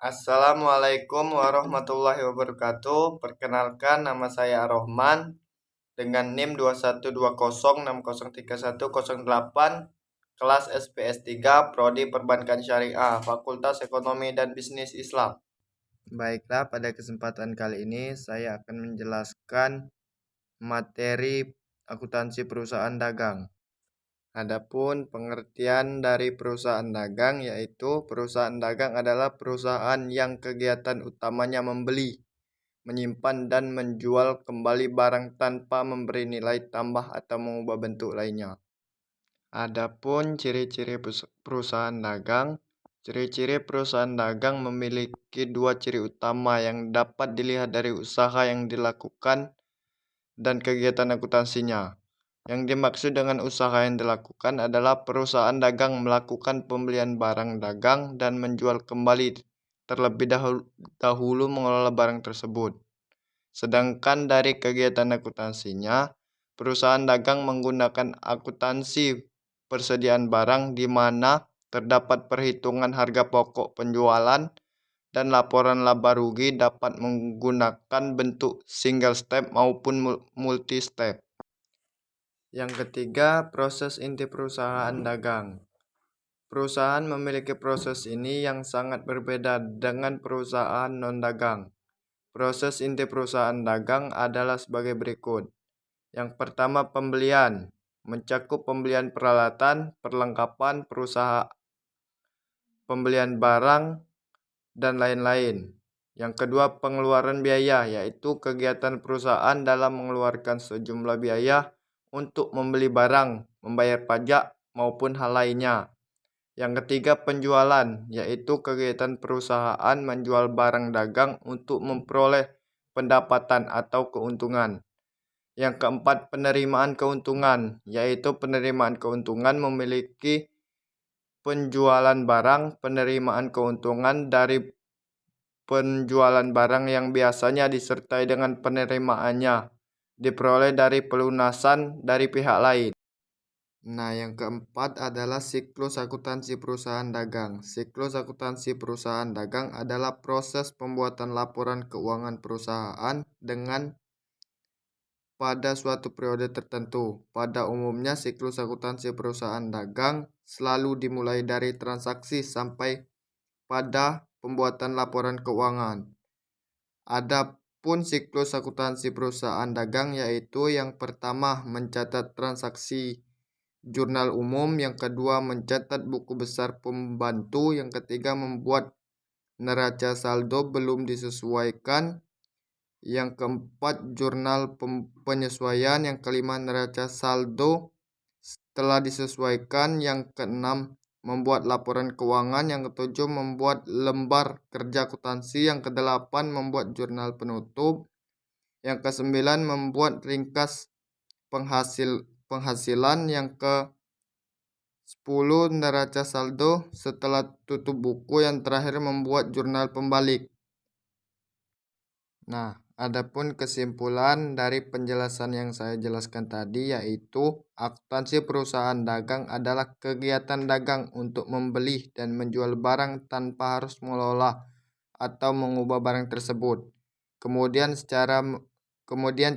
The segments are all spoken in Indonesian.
Assalamualaikum warahmatullahi wabarakatuh. Perkenalkan, nama saya Ar-Rahman dengan NIM 2120603108, kelas SPS 3, Prodi Perbankan Syariah, Fakultas Ekonomi dan Bisnis Islam. Baiklah, pada kesempatan kali ini saya akan menjelaskan materi akuntansi perusahaan dagang. Adapun pengertian dari perusahaan dagang, yaitu perusahaan dagang adalah perusahaan yang kegiatan utamanya membeli, menyimpan dan menjual kembali barang tanpa memberi nilai tambah atau mengubah bentuk lainnya. Adapun ciri-ciri perusahaan dagang, ciri-ciri perusahaan dagang memiliki dua ciri utama yang dapat dilihat dari usaha yang dilakukan dan kegiatan akuntansinya. Yang dimaksud dengan usaha yang dilakukan adalah perusahaan dagang melakukan pembelian barang dagang dan menjual kembali, terlebih dahulu mengelola barang tersebut. Sedangkan dari kegiatan akuntansinya, perusahaan dagang menggunakan akuntansi persediaan barang di mana terdapat perhitungan harga pokok penjualan dan laporan laba rugi dapat menggunakan bentuk single step maupun multi step. Yang ketiga, proses inti perusahaan dagang. Perusahaan memiliki proses ini yang sangat berbeda dengan perusahaan non-dagang. Proses inti perusahaan dagang adalah sebagai berikut. Yang pertama, pembelian. Mencakup pembelian peralatan, perlengkapan perusahaan, pembelian barang, dan lain-lain. Yang kedua, pengeluaran biaya, yaitu kegiatan perusahaan dalam mengeluarkan sejumlah biaya untuk membeli barang, membayar pajak, maupun hal lainnya. Yang ketiga, penjualan, yaitu kegiatan perusahaan menjual barang dagang untuk memperoleh pendapatan atau keuntungan. Yang keempat, penerimaan keuntungan, yaitu penerimaan keuntungan memiliki penjualan barang, penerimaan keuntungan dari penjualan barang yang biasanya disertai dengan penerimaannya diperoleh dari pelunasan dari pihak lain. Nah, yang keempat adalah siklus akuntansi perusahaan dagang. Siklus akuntansi perusahaan dagang adalah proses pembuatan laporan keuangan perusahaan dengan pada suatu periode tertentu. Pada umumnya, siklus akuntansi perusahaan dagang selalu dimulai dari transaksi sampai pada pembuatan laporan keuangan. Adapun siklus akuntansi perusahaan dagang yaitu yang pertama mencatat transaksi jurnal umum, yang kedua mencatat buku besar pembantu, yang ketiga membuat neraca saldo belum disesuaikan, yang keempat jurnal penyesuaian, yang kelima neraca saldo setelah disesuaikan, yang keenam membuat laporan keuangan, yang ketujuh membuat lembar kerja akuntansi, yang kedelapan membuat jurnal penutup, yang kesembilan membuat ringkas penghasilan, yang ke-10 neraca saldo setelah tutup buku, yang terakhir membuat jurnal pembalik. Nah, adapun kesimpulan dari penjelasan yang saya jelaskan tadi yaitu akuntansi perusahaan dagang adalah kegiatan dagang untuk membeli dan menjual barang tanpa harus mengelola atau mengubah barang tersebut. Kemudian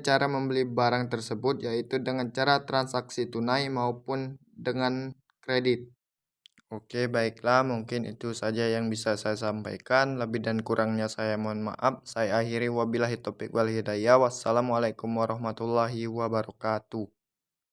cara membeli barang tersebut yaitu dengan cara transaksi tunai maupun dengan kredit. Oke, baiklah, mungkin itu saja yang bisa saya sampaikan. Lebih dan kurangnya saya mohon maaf. Saya akhiri, wabillahi taufiq wal hidayah. Wassalamualaikum warahmatullahi wabarakatuh.